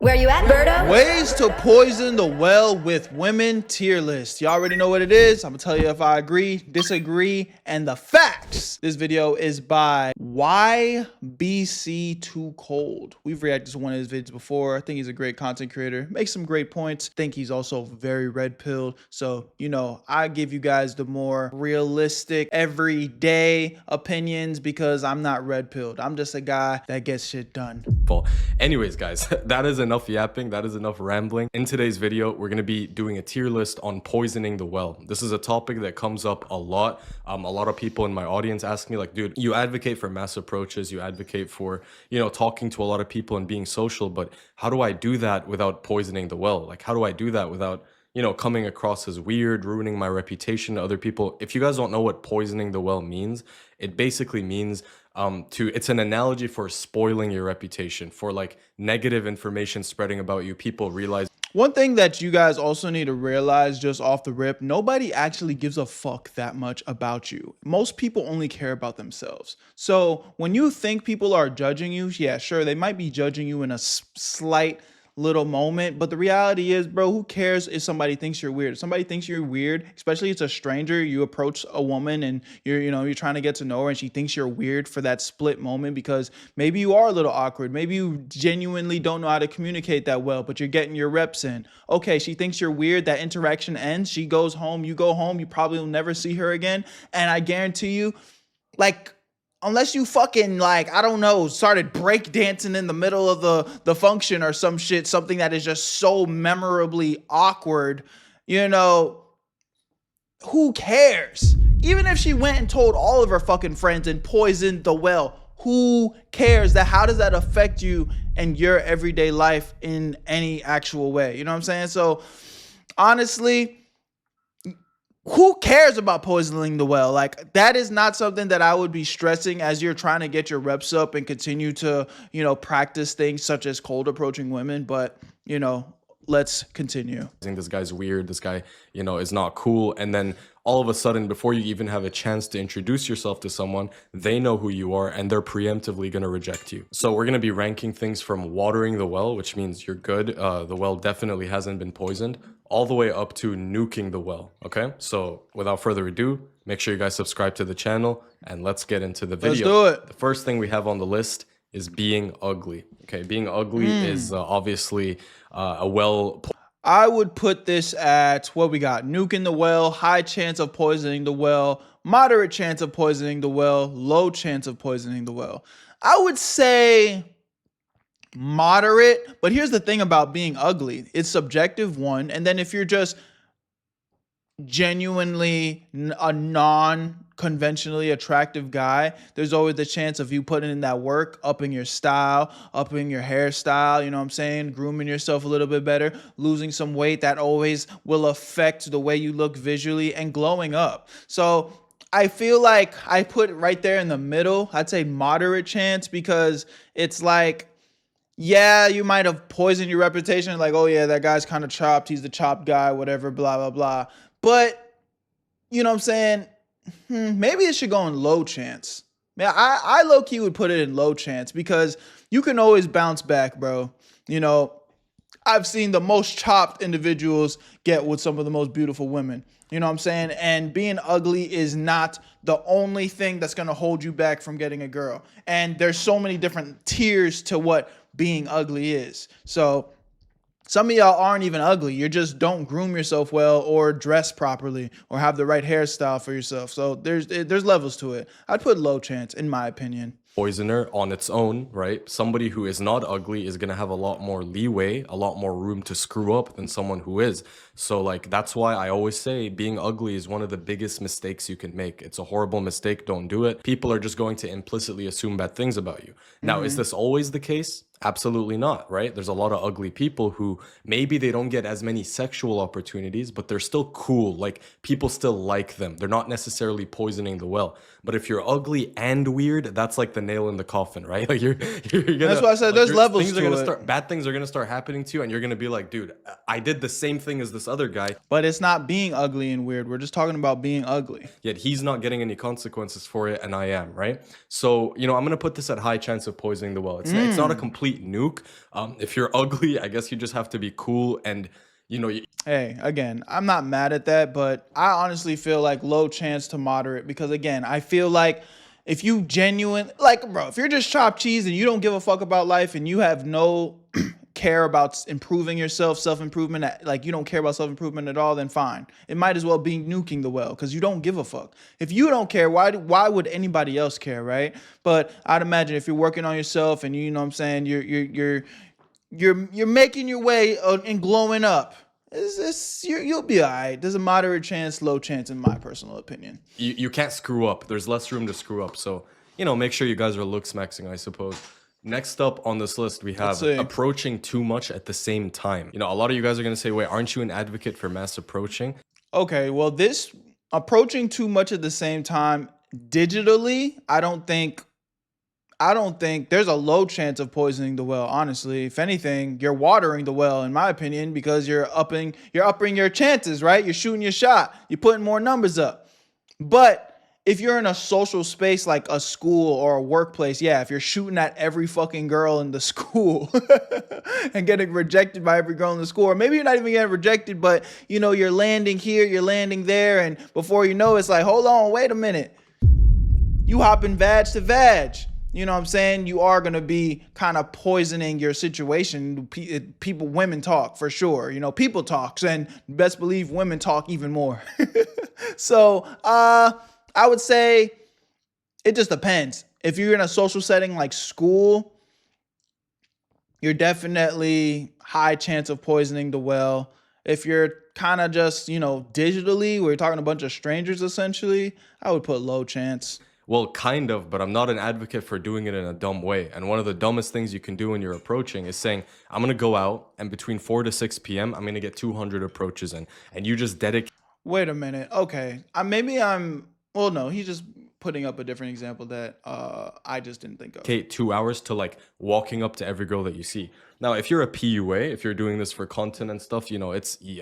Where you at, Berto? Ways to poison the well with women tier list. You already know what it is. I'm gonna tell you if I agree, disagree, and the facts. This video is by YBC Too Cold. We've reacted to one of his videos before. I think he's a great content creator. Makes some great points. I think he's also very red pilled. So, you know, I give you guys the more realistic, everyday opinions because I'm not red pilled. I'm just a guy that gets shit done. Anyways, guys, that is enough yapping. That is enough rambling. In today's video, we're going to be doing a tier list on poisoning the well. This is a topic that comes up a lot. A lot of people in my audience ask me like, dude, you advocate for mass approaches. You advocate for, talking to a lot of people and being social. But how do I do that without poisoning the well? Like, how do I do that without, coming across as weird, ruining my reputation to other people? If you guys don't know what poisoning the well means, it basically means it's an analogy for spoiling your reputation, for like negative information spreading about you. People realize. One thing that you guys also need to realize just off the rip, nobody actually gives a fuck that much about you. Most people only care about themselves. So when you think people are judging you, yeah, sure, they might be judging you in a slight little moment, but the reality is, bro, who cares if somebody thinks you're weird? If somebody thinks you're weird, especially it's a stranger, you approach a woman and you're trying to get to know her and she thinks you're weird for that split moment because maybe you are a little awkward, maybe you genuinely don't know how to communicate that well, but you're getting your reps in. Okay, she thinks you're weird, that interaction ends, she goes home, you go home, you probably will never see her again, and I guarantee you, like, unless you fucking, like, I don't know, started break dancing in the middle of the function or some shit, something that is just so memorably awkward, who cares? Even if she went and told all of her fucking friends and poisoned the well, who cares? How does that affect you and your everyday life in any actual way? You know what I'm saying? So honestly, who cares about poisoning the well? Like, that is not something that I would be stressing as you're trying to get your reps up and continue to, practice things such as cold approaching women. But, let's continue. This guy's weird. This guy, is not cool. And then all of a sudden, before you even have a chance to introduce yourself to someone, they know who you are and they're preemptively going to reject you. So we're going to be ranking things from watering the well, which means you're good. The well definitely hasn't been poisoned, all the way up to nuking the well. Okay, so without further ado, make sure you guys subscribe to the channel and let's get into the video. Let's do it. The first thing we have on the list is being ugly. Okay, being ugly is obviously I would put this at what we got: nuking the well, high chance of poisoning the well, moderate chance of poisoning the well, low chance of poisoning the well. I would say moderate, but here's the thing about being ugly. It's subjective, one, and then if you're just genuinely a non-conventionally attractive guy, there's always the chance of you putting in that work, upping your style, upping your hairstyle, you know what I'm saying, grooming yourself a little bit better, losing some weight. That always will affect the way you look visually, and glowing up. So I feel like I put it right there in the middle. I'd say moderate chance, because it's like, yeah, you might have poisoned your reputation, like, oh yeah, that guy's kind of chopped, he's the chopped guy, whatever, blah, blah, blah. But, you know what I'm saying, maybe it should go in low chance. Man, I low-key would put it in low chance, because you can always bounce back, bro. I've seen the most chopped individuals get with some of the most beautiful women. You know what I'm saying? And being ugly is not the only thing that's going to hold you back from getting a girl. And there's so many different tiers to what being ugly is. So some of y'all aren't even ugly. You just don't groom yourself well, or dress properly, or have the right hairstyle for yourself. So there's levels to it. I'd put low chance, in my opinion. Poisoner on its own, right? Somebody who is not ugly is going to have a lot more leeway, a lot more room to screw up than someone who is. So like, that's why I always say being ugly is one of the biggest mistakes you can make. It's a horrible mistake. Don't do it. People are just going to implicitly assume bad things about you. Now, is this always the case? Absolutely not, right? There's a lot of ugly people who maybe they don't get as many sexual opportunities, but they're still cool. Like, people still like them. They're not necessarily poisoning the well. But if you're ugly and weird, that's like the nail in the coffin, right? Like you're gonna, that's why I said, like, there's levels things to are gonna it. start, bad things are gonna start happening to you, and you're gonna be like, dude, I did the same thing as this other guy. But it's not being ugly and weird. We're just talking about being ugly. Yet he's not getting any consequences for it, and I am, right? So, I'm gonna put this at high chance of poisoning the well. It's not a complete complete nuke. If you're ugly, I guess you just have to be cool and, you know, Hey, again, I'm not mad at that, but I honestly feel like low chance to moderate because, again, I feel like if you genuine, like, bro, if you're just chopped cheese and you don't give a fuck about life and you have no care about improving yourself, self-improvement, like you don't care about self-improvement at all, then fine. It might as well be nuking the well because you don't give a fuck. If you don't care, why would anybody else care, right? But I'd imagine if you're working on yourself and you know what I'm saying, you're making your way and glowing up. You'll be all right. There's a moderate chance, low chance, in my personal opinion. You can't screw up. There's less room to screw up. So, you know, make sure you guys are looks maxing, I suppose. Next up on this list, we have approaching too much at the same time. You know, a lot of you guys are going to say, wait, aren't you an advocate for mass approaching? Okay, well, this approaching too much at the same time digitally, I don't think there's a low chance of poisoning the well, honestly. If anything, you're watering the well, in my opinion, because you're upping your chances, right? You're shooting your shot. You're putting more numbers up. But if you're in a social space like a school or a workplace, yeah, if you're shooting at every fucking girl in the school and getting rejected by every girl in the school, or maybe you're not even getting rejected, but you know, you're landing here, you're landing there, and before you know, it's like, hold on, wait a minute. You hopping vag to vag. You know what I'm saying? You are going to be kind of poisoning your situation. Women talk for sure. You know, people talks, and best believe women talk even more. So, I would say it just depends. If you're in a social setting like school, you're definitely high chance of poisoning the well. If you're kind of just, you know, digitally, we're talking a bunch of strangers essentially, I would put low chance. Well, kind of, but I'm not an advocate for doing it in a dumb way. And one of the dumbest things you can do when you're approaching is saying, I'm going to go out and between 4 to 6 p.m., I'm going to get 200 approaches in. And you just dedicate. Wait a minute. Okay. Well, no, he's just putting up a different example that I just didn't think of. 2 hours to like walking up to every girl that you see. Now, if you're a PUA, if you're doing this for content and stuff, you know,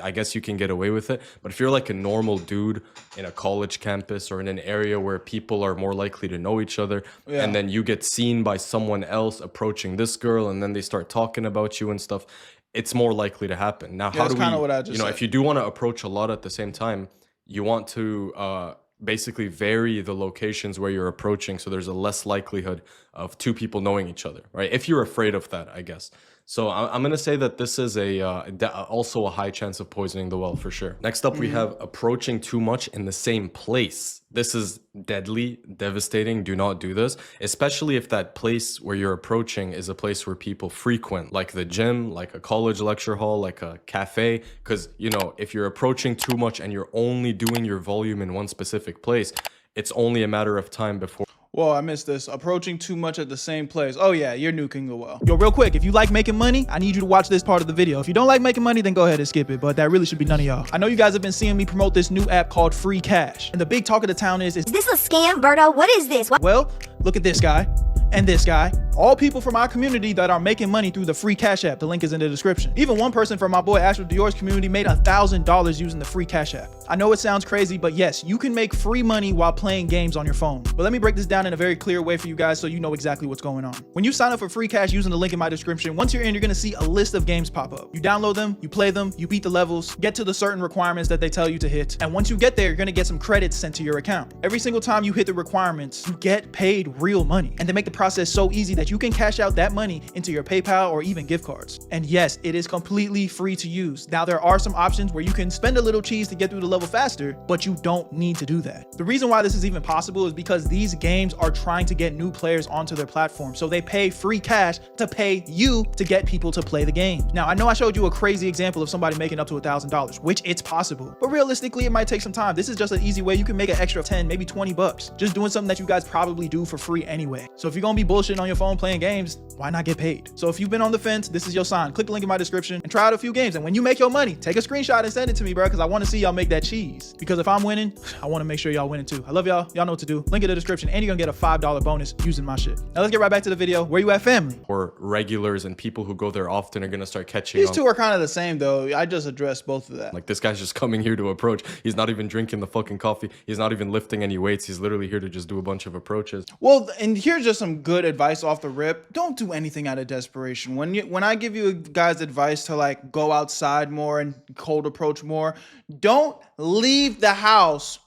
I guess you can get away with it. But if you're like a normal dude in a college campus or in an area where people are more likely to know each other, and then you get seen by someone else approaching this girl and then they start talking about you and stuff, it's more likely to happen. Now, how do we, what I just you know, said. if you do want to approach a lot at the same time, you want to basically vary the locations where you're approaching so there's a less likelihood of two people knowing each other, right? If you're afraid of that, I guess. So I'm going to say that this is also a high chance of poisoning the well for sure. Next up, we have approaching too much in the same place. This is deadly, devastating. Do not do this, especially if that place where you're approaching is a place where people frequent, like the gym, like a college lecture hall, like a cafe. Because, you know, if you're approaching too much and you're only doing your volume in one specific place, it's only a matter of time before. Whoa, I missed this. Approaching too much at the same place. Oh yeah, you're nuking the well. Yo, real quick, if you like making money, I need you to watch this part of the video. If you don't like making money, then go ahead and skip it, but that really should be none of y'all. I know you guys have been seeing me promote this new app called Free Cash. And the big talk of the town is this a scam, Berto? What is this? Well, look at this guy and this guy. All people from our community that are making money through the Free Cash app. The link is in the description. Even one person from my boy Astro Dior's community made $1,000 using the Free Cash app. I know it sounds crazy, but yes, you can make free money while playing games on your phone. But let me break this down in a very clear way for you guys so you know exactly what's going on. When you sign up for Free Cash using the link in my description, once you're in, you're gonna see a list of games pop up. You download them, you play them, you beat the levels, get to the certain requirements that they tell you to hit. And once you get there, you're gonna get some credits sent to your account. Every single time you hit the requirements, you get paid real money. And they make the process so easy that you can cash out that money into your PayPal or even gift cards. And yes, it is completely free to use. Now, there are some options where you can spend a little cheese to get through the level faster, but you don't need to do that. The reason why this is even possible is because these games are trying to get new players onto their platform. So they pay free cash to pay you to get people to play the game. Now, I know I showed you a crazy example of somebody making up to $1,000, which it's possible, but realistically, it might take some time. This is just an easy way you can make an extra 10, maybe 20 bucks, just doing something that you guys probably do for free anyway. So if you're gonna be bullshitting on your phone playing games, why not get paid? So if you've been on the fence, this is your sign. Click the link in my description and try out a few games. And when you make your money, take a screenshot and send it to me, bro, because I want to see y'all make that cheese. Because if I'm winning, I want to make sure y'all winning too. I love y'all. Y'all know what to do. Link in the description, and you're gonna get a $5 bonus using my shit. Now let's get right back to the video. Where you at, family? Or regulars and people who go there often are gonna start catching These on. two are kind of the same though. I just addressed both of that. Like, this guy's just coming here to approach. He's not even drinking the fucking coffee. He's not even lifting any weights. He's literally here to just do a bunch of approaches. Well, and here's just some some good advice off the rip. Don't do anything out of desperation. When I give you guys advice to like go outside more and cold approach more, don't leave the house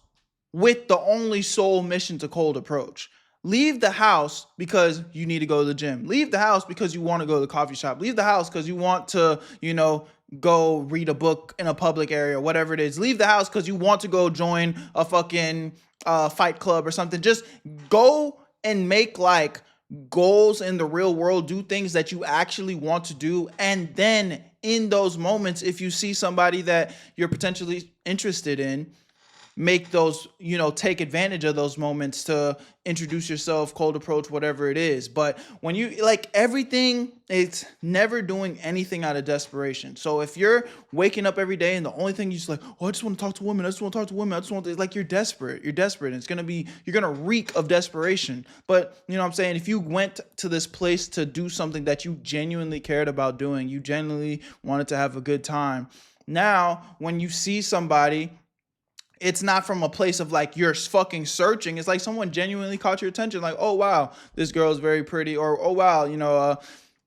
with the only sole mission to cold approach. Leave the house because you need to go to the gym. Leave the house because you want to go to the coffee shop. Leave the house because you want to, go read a book in a public area, whatever it is. Leave the house because you want to go join a fucking fight club or something. Just go and make like goals in the real world. Do things that you actually want to do. And then in those moments, if you see somebody that you're potentially interested in, make those, take advantage of those moments to introduce yourself, cold approach, whatever it is. But when you like everything, it's never doing anything out of desperation. So if you're waking up every day and the only thing you just like, oh, I just want to talk to women. I just want to talk to women. I just want to, like, you're desperate. You're desperate. And you're going to reek of desperation. But you know what I'm saying? If you went to this place to do something that you genuinely cared about doing, you genuinely wanted to have a good time. Now, when you see somebody, it's not from a place of like you're fucking searching. It's like someone genuinely caught your attention. Like, oh, wow, this girl is very pretty. Or, oh, wow,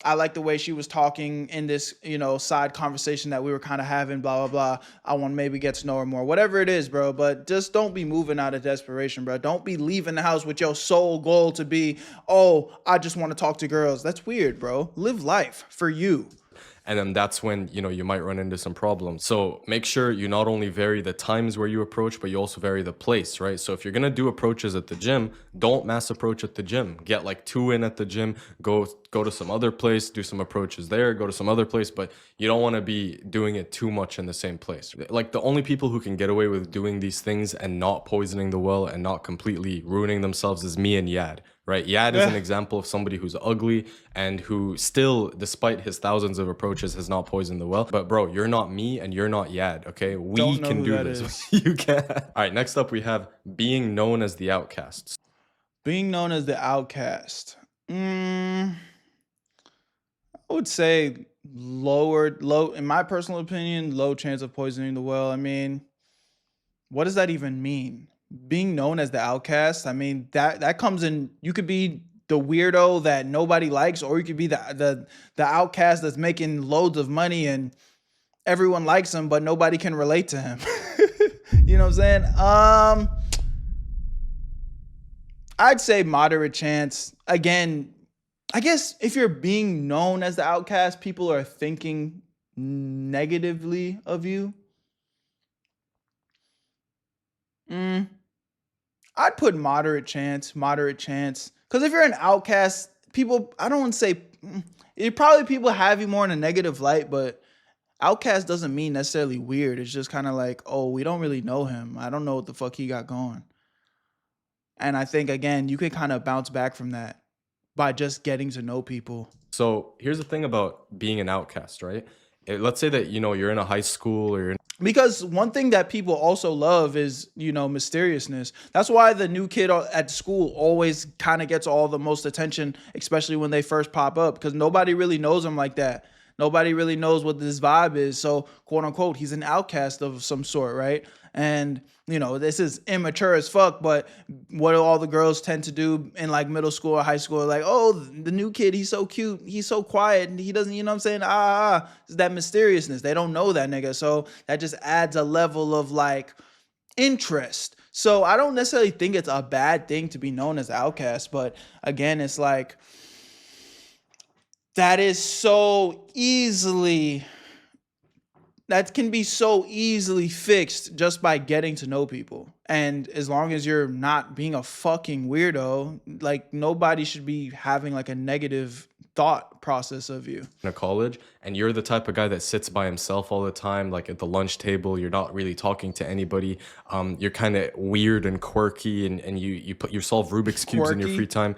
I like the way she was talking in this, side conversation that we were kind of having, blah, blah, blah. I want to maybe get to know her more. Whatever it is, bro. But just don't be moving out of desperation, bro. Don't be leaving the house with your sole goal to be, oh, I just want to talk to girls. That's weird, bro. Live life for you. And then that's when, you might run into some problems. So make sure you not only vary the times where you approach, but you also vary the place, right? So if you're going to do approaches at the gym, don't mass approach at the gym. Get like 2 in at the gym, go to some other place, do some approaches there, go to some other place, but you don't want to be doing it too much in the same place. Like the only people who can get away with doing these things and not poisoning the well and not completely ruining themselves is me and Yad. Right, Yad is an example of somebody who's ugly and who still, despite his thousands of approaches, has not poisoned the well. But bro, you're not me and you're not Yad, okay? We can do this. You can. All right, next up we have being known as the outcast. Being known as the outcast. I would say low, in my personal opinion, low chance of poisoning the well. I mean, what does that even mean? Being known as the outcast, I mean, that comes in, you could be the weirdo that nobody likes, or you could be the outcast that's making loads of money and everyone likes him, but nobody can relate to him. You know what I'm saying? I'd say moderate chance. Again, I guess if you're being known as the outcast, people are thinking negatively of you. I'd put moderate chance. Because if you're an outcast, I don't want to say, people have you more in a negative light, but outcast doesn't mean necessarily weird. It's just kind of like, oh, we don't really know him. I don't know what the fuck he got going. And I think, again, you can kind of bounce back from that by just getting to know people. So here's the thing about being an outcast, right? Let's say that, you're in a high school or you're in. Because one thing that people also love is, mysteriousness. That's why the new kid at school always kind of gets all the most attention, especially when they first pop up, because nobody really knows them like that. Nobody really knows what this vibe is. So, quote unquote, he's an outcast of some sort, right? And, this is immature as fuck, but what do all the girls tend to do in like middle school or high school? Like, oh, the new kid, he's so cute. He's so quiet. And he doesn't, you know what I'm saying? It's that mysteriousness. They don't know that nigga. So that just adds a level of like interest. So I don't necessarily think it's a bad thing to be known as outcast. But again, it's like, that can be so easily fixed just by getting to know people. And as long as you're not being a fucking weirdo, like nobody should be having like a negative thought process of you. In a college, and you're the type of guy that sits by himself all the time, like at the lunch table, you're not really talking to anybody. You're kind of weird and quirky, and you solve Rubik's cubes in your free time.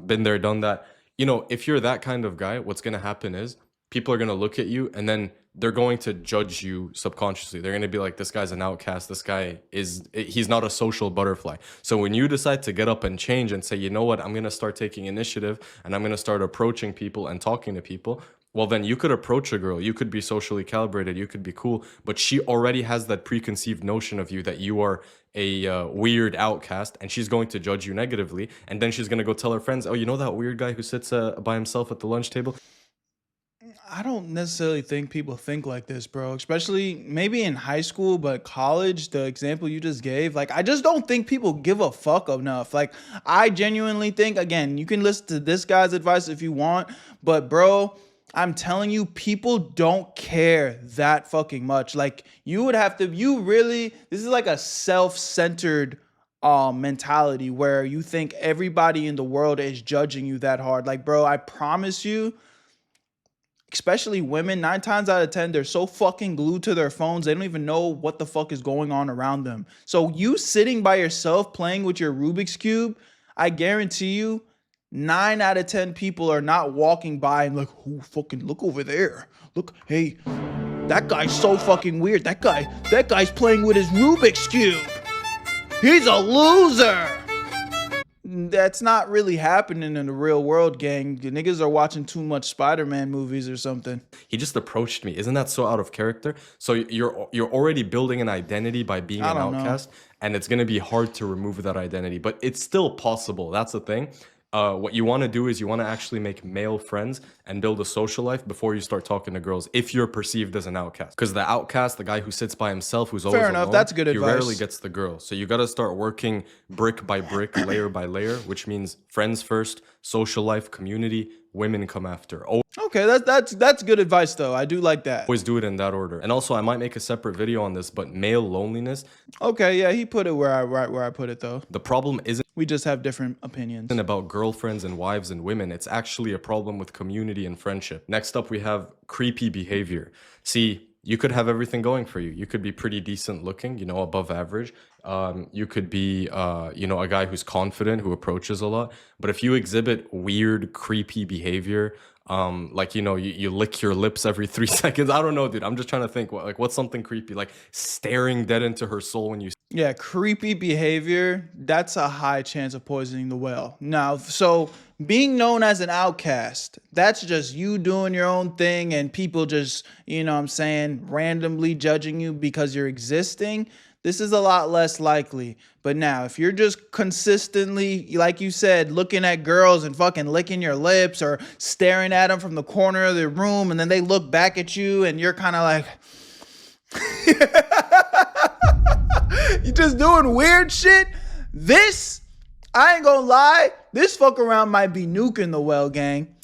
Been there, done that. If you're that kind of guy, what's going to happen is people are going to look at you and then they're going to judge you subconsciously. They're going to be like, this guy's an outcast. This guy he's not a social butterfly. So when you decide to get up and change and say, you know what, I'm going to start taking initiative and I'm going to start approaching people and talking to people, Well, then you could approach a girl. You could be socially calibrated. You could be cool, but she already has that preconceived notion of you that you are a weird outcast, and she's going to judge you negatively. And then she's going to go tell her friends, "Oh, you know that weird guy who sits by himself at the lunch table?" I don't necessarily think people think like this, bro. Especially maybe in high school, but college, the example you just gave, like, I just don't think people give a fuck enough. Like, I genuinely think, again, you can listen to this guy's advice if you want, but bro, I'm telling you, people don't care that fucking much. Like, you would have to, this is like a self-centered mentality where you think everybody in the world is judging you that hard. Like, bro, I promise you, especially women, 9 times out of 10, they're so fucking glued to their phones, they don't even know what the fuck is going on around them. So you sitting by yourself playing with your Rubik's Cube, I guarantee you, 9 out of 10 people are not walking by and like, oh, fucking look over there. Look, hey, that guy's so fucking weird. That guy's playing with his Rubik's Cube. He's a loser. That's not really happening in the real world, gang. The niggas are watching too much Spider-Man movies or something. He just approached me. Isn't that so out of character? So you're already building an identity by being an outcast, and it's gonna be hard to remove that identity, but it's still possible. That's the thing. What you want to do is you want to actually make male friends and build a social life before you start talking to girls if you're perceived as an outcast. Because the outcast, the guy who sits by himself, who's always alone, that's good advice. He rarely gets the girl. So you got to start working brick by brick, layer by layer, which means friends first, social life, community, women come after. Okay, that's good advice though. I do like that. Always do it in that order. And also, I might make a separate video on this, but male loneliness. Okay, yeah, he put it where I put it though. The problem isn't. We just have different opinions. About girlfriends and wives and women. It's actually a problem with community and friendship. Next up, we have creepy behavior. See, you could have everything going for you. You could be pretty decent looking, you know, above average. You could be, you know, a guy who's confident, who approaches a lot. But if you exhibit weird, creepy behavior, like, you know, you lick your lips every 3 seconds. I don't know, dude. I'm just trying to think, what's something creepy? Like staring dead into her soul when you... Yeah, creepy behavior, that's a high chance of poisoning the well. Now, so being known as an outcast, that's just you doing your own thing and people just, you know what I'm saying, randomly judging you because you're existing. This is a lot less likely. But now, if you're just consistently, like you said, looking at girls and fucking licking your lips or staring at them from the corner of the room and then they look back at you and you're kind of like... You just doing weird shit. This, I ain't gonna lie, this fuck around might be nuking the well, gang.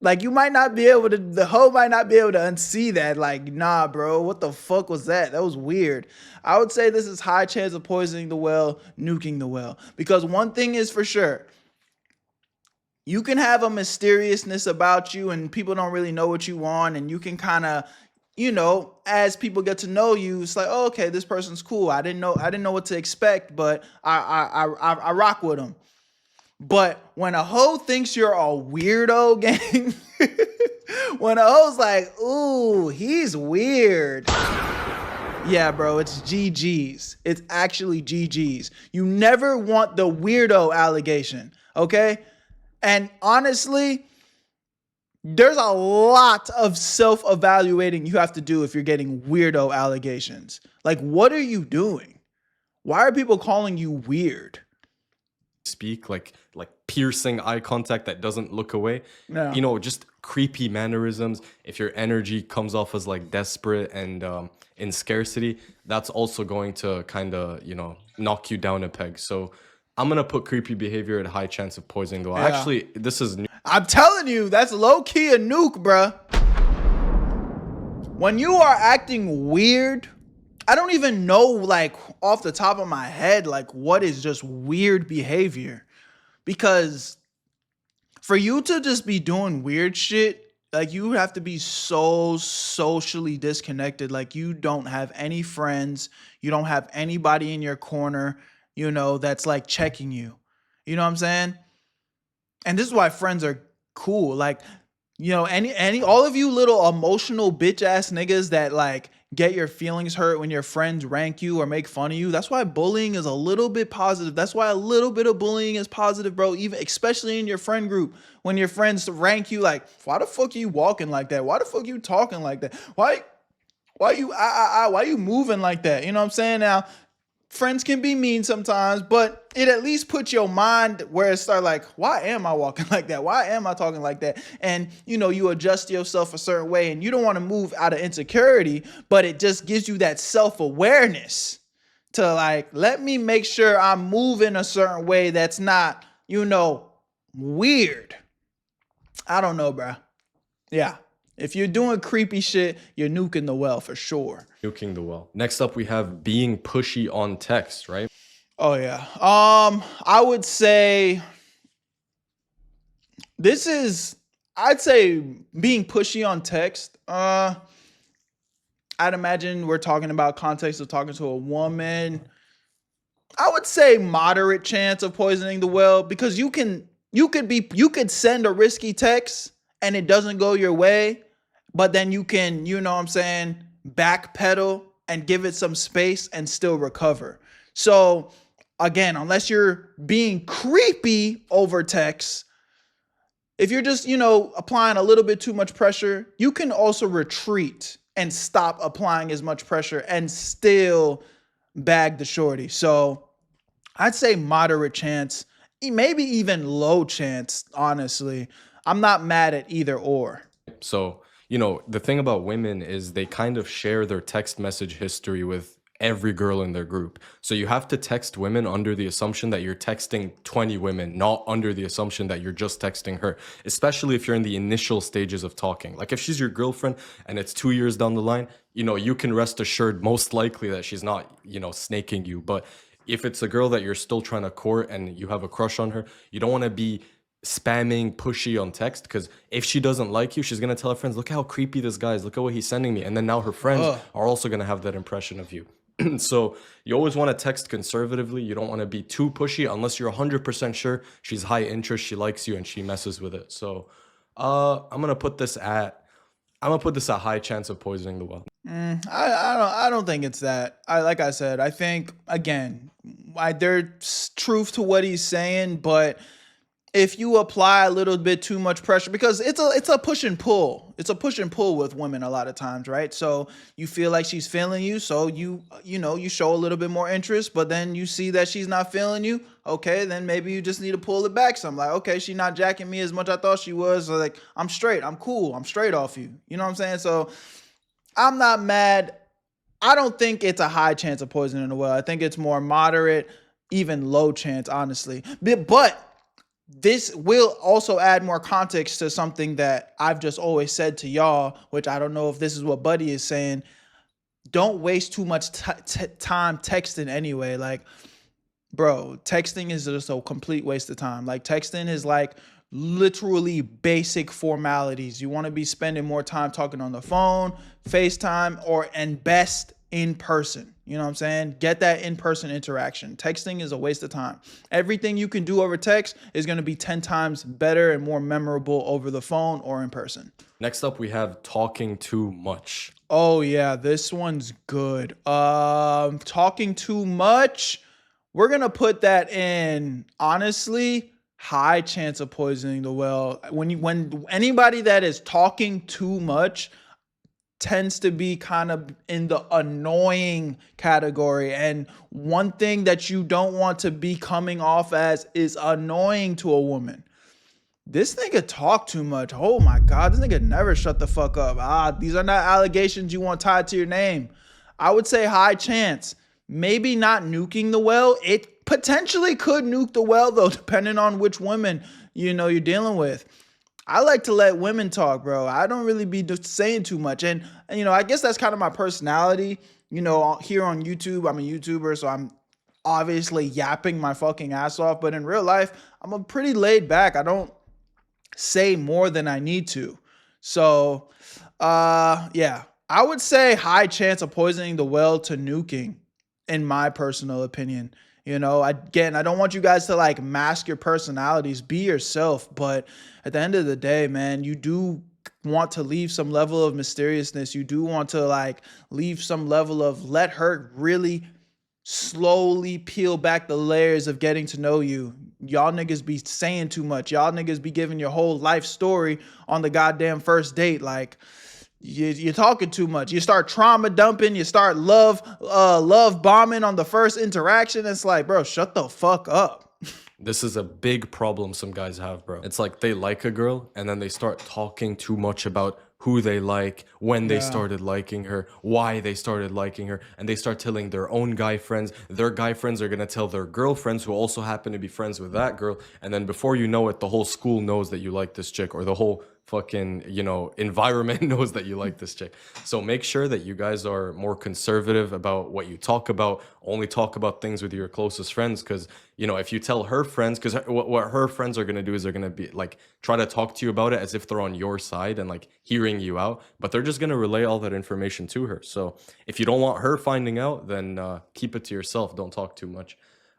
Like, you might not be able to, the hoe might not be able to unsee that. Like, nah, bro, what the fuck was that? That was weird. I would say this is high chance of poisoning the well, nuking the well. Because one thing is for sure, you can have a mysteriousness about you and people don't really know what you want, and you can kind of, you know, as people get to know you, it's like, oh, okay, this person's cool. I didn't know what to expect, but I rock with them. But when a hoe thinks you're a weirdo, gang, when a hoe's like, ooh, he's weird. Yeah, bro, it's GG's. It's actually GG's. You never want the weirdo allegation, okay? And honestly, there's a lot of self-evaluating you have to do if you're getting weirdo allegations. Like, what are you doing? Why are people calling you weird? Speak like piercing eye contact that doesn't look away. No. You know, just creepy mannerisms. If your energy comes off as like desperate and in scarcity, that's also going to kind of, you know, knock you down a peg. So I'm gonna put creepy behavior at a high chance of poisoning the well. Yeah. Actually, this is new. I'm telling you, that's low-key a nuke, bruh. When you are acting weird, I don't even know, like, off the top of my head, like, what is just weird behavior. Because for you to just be doing weird shit, like, you have to be so socially disconnected. Like, you don't have any friends. You don't have anybody in your corner, you know, that's, like, checking you. You know what I'm saying? And this is why friends are cool. Like, you know, all of you little emotional bitch ass niggas that like get your feelings hurt when your friends rank you or make fun of you. That's why bullying is a little bit positive. That's why a little bit of bullying is positive, bro. Even especially in your friend group, when your friends rank you like, why the fuck are you walking like that? Why the fuck are you talking like that? Why you moving like that? You know what I'm saying? Now, friends can be mean sometimes, but it at least puts your mind where it starts like, why am I walking like that? Why am I talking like that? And, you adjust yourself a certain way, and you don't want to move out of insecurity, but it just gives you that self-awareness to like, let me make sure I'm moving a certain way that's not, weird. I don't know, bro. Yeah. If you're doing creepy shit, you're nuking the well for sure. Nuking the well. Next up, we have being pushy on text, right? Oh yeah. I would say I'd say being pushy on text. I'd imagine we're talking about context of talking to a woman. I would say moderate chance of poisoning the well, because you could send a risky text and it doesn't go your way, but then you can, backpedal and give it some space and still recover. So again, unless you're being creepy over text, if you're just, applying a little bit too much pressure, you can also retreat and stop applying as much pressure and still bag the shorty. So I'd say moderate chance, maybe even low chance, honestly. I'm not mad at either or. So, the thing about women is they kind of share their text message history with every girl in their group. So you have to text women under the assumption that you're texting 20 women, not under the assumption that you're just texting her, especially if you're in the initial stages of talking. Like if she's your girlfriend and it's 2 years down the line, you can rest assured most likely that she's not, snaking you. But if it's a girl that you're still trying to court and you have a crush on her, you don't want to be spamming pushy on text, because if she doesn't like you, she's going to tell her friends, look how creepy this guy is, look at what he's sending me. And then now her friends are also going to have that impression of you. So you always want to text conservatively. You don't want to be too pushy unless you're 100% sure she's high interest, she likes you, and she messes with it. So I'm gonna put this at high chance of poisoning the well. I don't think it's that. Like I said, I think again, there's truth to what he's saying, but if you apply a little bit too much pressure, because it's a push and pull. It's a push and pull with women a lot of times, right? So you feel like she's feeling you, so you show a little bit more interest, but then you see that she's not feeling you. Okay, then maybe you just need to pull it back. So I'm like, okay, she's not jacking me as much as I thought she was. So like, I'm straight, I'm cool, I'm straight off you. You know what I'm saying? So I'm not mad. I don't think it's a high chance of poisoning the well. I think it's more moderate, even low chance, honestly. But this will also add more context to something that I've just always said to y'all, which I don't know if this is what Buddy is saying. Don't waste too much time texting anyway. Like, bro, texting is just a complete waste of time. Like, texting is like literally basic formalities. You want to be spending more time talking on the phone, FaceTime, and best in person. You know what I'm saying? Get that in-person interaction. Texting is a waste of time. Everything you can do over text is going to be 10 times better and more memorable over the phone or in person. Next up, we have talking too much. Oh yeah, this one's good. Talking too much. We're going to put that in, honestly, high chance of poisoning the well. When anybody that is talking too much tends to be kind of in the annoying category. And one thing that you don't want to be coming off as is annoying to a woman. This nigga talk too much. Oh my God, this nigga never shut the fuck up. These are not allegations you want tied to your name. I would say high chance. Maybe not nuking the well. It potentially could nuke the well though, depending on which women you're dealing with. I like to let women talk, bro. I don't really be saying too much. And I guess that's kind of my personality. Here on YouTube, I'm a YouTuber, so I'm obviously yapping my fucking ass off. But in real life, I'm a pretty laid back. I don't say more than I need to. So, yeah, I would say high chance of poisoning the well to nuking, in my personal opinion. Again, I don't want you guys to like mask your personalities, be yourself. But at the end of the day, man, you do want to leave some level of mysteriousness. You do want to like leave some level of let her really slowly peel back the layers of getting to know you. Y'all niggas be saying too much. Y'all niggas be giving your whole life story on the goddamn first date. Like you're talking too much. You start trauma dumping. You start love bombing on the first interaction. It's like, bro, shut the fuck up. This is a big problem some guys have, bro. It's like they like a girl and then they start talking too much about who they like, when they started liking her, why they started liking her, and they start telling their own guy friends. Their guy friends are gonna tell their girlfriends who also happen to be friends with that girl, and then before you know it, the whole school knows that you like this chick, or the whole fucking, you know, environment knows that you like this chick. So make sure that you guys are more conservative about what you talk about. Only talk about things with your closest friends, because, you know, if you tell her friends, because what her friends are going to do is they're going to be like try to talk to you about it as if they're on your side and like hearing you out, but they're just going to relay all that information to her. So if you don't want her finding out, then keep it to yourself. Don't talk too much.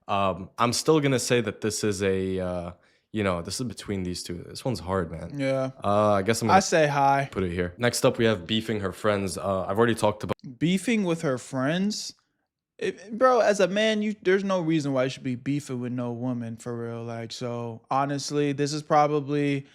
I'm still going to say that this is a you know, this is between these two. This one's hard, man. Yeah. I guess I'm gonna say hi. Put it here. Next up, we have beefing her friends. I've already talked about Beefing with her friends. Bro, as a man, there's no reason why you should be beefing with no woman, for real. Like, so honestly, this is probably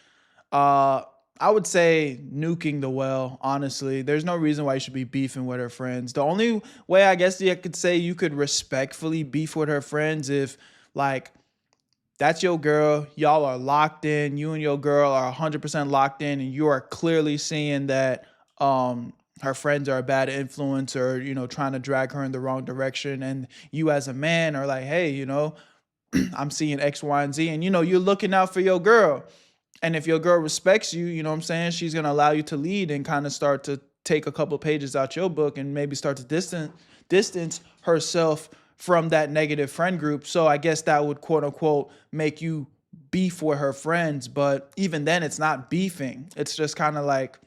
I would say nuking the well. Honestly, there's no reason why you should be beefing with her friends. The only way I guess you could say you could respectfully beef with her friends if like that's your girl, y'all are locked in, you and your girl are 100% locked in, and you are clearly seeing that her friends are a bad influence, or, you know, trying to drag her in the wrong direction, and you as a man are like, hey, you know, I'm seeing X, Y, and Z, and, you know, you're looking out for your girl. And if your girl respects you, you know what I'm saying, she's going to allow you to lead and kind of start to take a couple pages out your book and maybe start to distance herself from that negative friend group. So I guess that would quote unquote make you beef with her friends. But even then, it's not beefing. It's just kind of like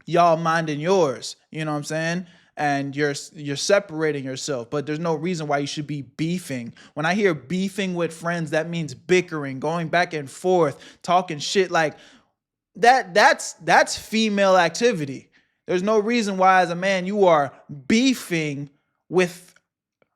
y'all minding yours, you know what I'm saying? And you're separating yourself, but there's no reason why you should be beefing. When I hear beefing with friends, that means bickering, going back and forth, talking shit like that's female activity. There's no reason why as a man you are beefing with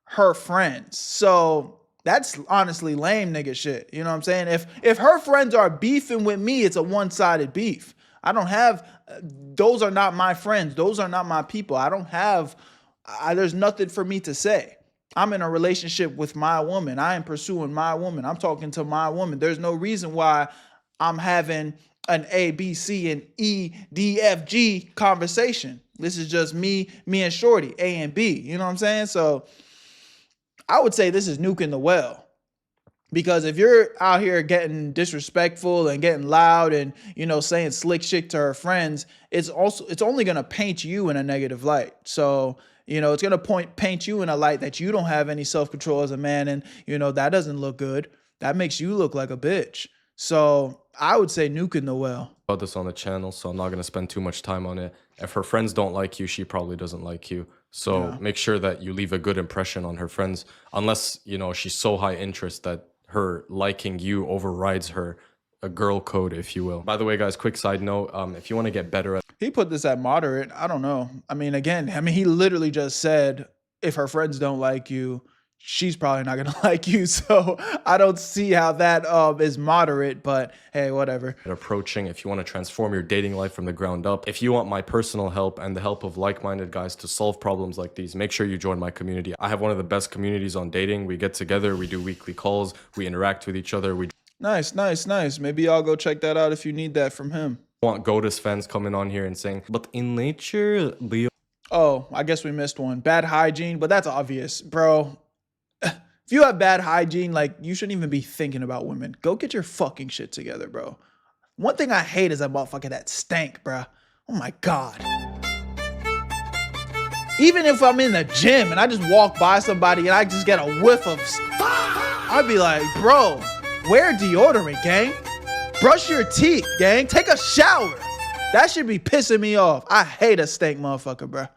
her friends. So that's honestly lame nigga shit. You know what I'm saying? If her friends are beefing with me, it's a one-sided beef. I don't have, those are not my friends. Those are not my people. I don't have, there's nothing for me to say. I'm in a relationship with my woman. I am pursuing my woman. I'm talking to my woman. There's no reason why I'm having an A, B, C, and E, D, F, G conversation. This is just me and Shorty, A and B. You know what I'm saying? So I would say this is nuking the well, because if you're out here getting disrespectful and getting loud and, you know, saying slick shit to her friends, it's only going to paint you in a negative light. So, you know, it's going to paint you in a light that you don't have any self-control as a man. And, you know, that doesn't look good. That makes you look like a bitch. So I would say nuking the well. About this on the channel, so I'm not going to spend too much time on it. If her friends don't like you, she probably doesn't like you. So make sure that you leave a good impression on her friends, unless, you know, she's so high interest that her liking you overrides her a girl code, if you will. By the way, guys, quick side note, if you want to get better at... He put this at moderate. I don't know. I mean, again, he literally just said, if her friends don't like you, she's probably not going to like you. So I don't see how that is moderate, but hey, whatever. Approaching, if you want to transform your dating life from the ground up, if you want my personal help and the help of like-minded guys to solve problems like these, make sure you join my community. I have one of the best communities on dating. We get together, we do weekly calls, we interact with each other. Nice. Maybe I'll go check that out if you need that from him. Want GOATUS fans coming on here and saying, but in nature, Leo... Oh, I guess we missed one. Bad hygiene, but that's obvious, bro. If you have bad hygiene, like, you shouldn't even be thinking about women. Go get your fucking shit together, bro. One thing I hate is that motherfucker that stank, bro. Oh my God. Even if I'm in the gym and I just walk by somebody and I just get a whiff of... I'd be like, bro, wear deodorant, gang. Brush your teeth, gang. Take a shower. That should be pissing me off. I hate a stank motherfucker, bro.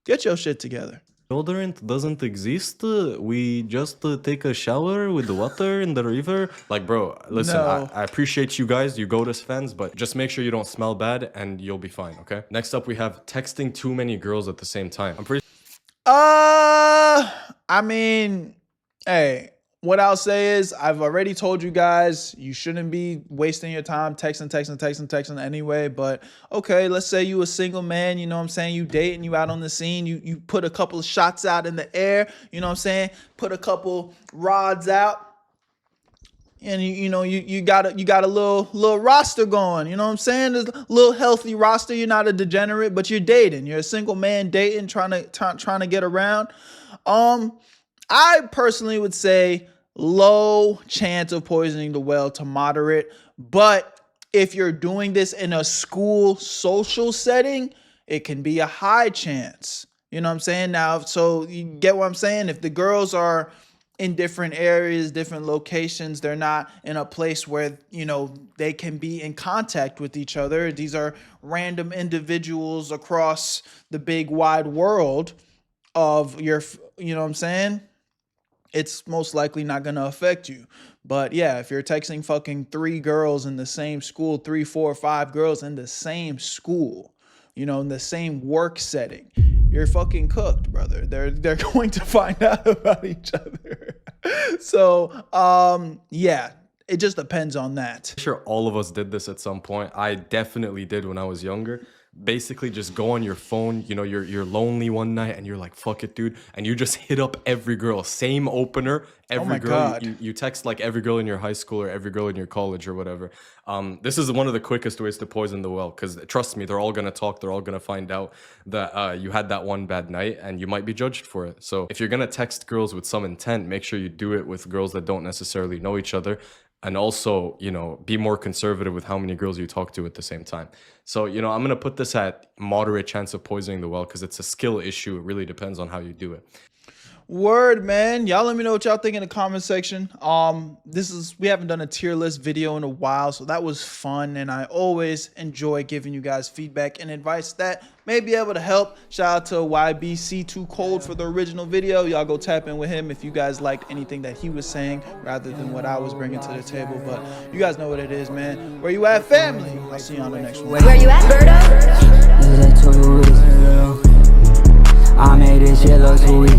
Get your shit together. Deodorant doesn't exist. We just take a shower with the water in the river. Like, bro, listen, No. I appreciate you guys, you GOATUS fans, but just make sure you don't smell bad and you'll be fine, okay? Next up, we have texting too many girls at the same time. I'm pretty I mean, hey, what I'll say is I've already told you guys you shouldn't be wasting your time texting anyway. But okay, let's say you a single man, you know what I'm saying? You dating, you out on the scene, you put a couple of shots out in the air, you know what I'm saying? Put a couple rods out. And you got a little roster going, you know what I'm saying? There's a little healthy roster. You're not a degenerate, but you're dating. You're a single man dating, trying to get around. I personally would say low chance of poisoning the well to moderate. But if you're doing this in a school social setting, it can be a high chance. You know what I'm saying? Now, so you get what I'm saying? If the girls are in different areas, different locations, they're not in a place where, you know, they can be in contact with each other. These are random individuals across the big wide world of your, you know what I'm saying? It's most likely not going to affect you. But yeah, if you're texting fucking 3 girls in the same school, 3, 4, 5 girls in the same school, you know, in the same work setting, you're fucking cooked, brother. They're going to find out about each other. So, yeah, it just depends on that. sure all of us did this at some point. I definitely did when I was younger. Basically, just go on your phone, you know, you're lonely one night and you're like, fuck it, dude, and you just hit up every girl, same opener, every my girl. God. You text like every girl in your high school or every girl in your college or whatever. This is one of the quickest ways to poison the well, because trust me, they're all gonna talk, they're all gonna find out that you had that one bad night and you might be judged for it. So if you're gonna text girls with some intent, make sure you do it with girls that don't necessarily know each other. And also, you know, be more conservative with how many girls you talk to at the same time. So, you know, I'm going to put this at moderate chance of poisoning the well because it's a skill issue. It really depends on how you do it. Word, man. Y'all let me know what y'all think in the comment section. We haven't done a tier list video in a while, so that was fun, and I always enjoy giving you guys feedback and advice that may be able to help. Shout out to YBC2 Cold for the original video. Y'all go tap in with him if you guys liked anything that he was saying rather than what I was bringing to the table. But you guys know what it is, man. Where you at, family? I'll see you on the next one. Where you at, Berto? I made this shit look too easy.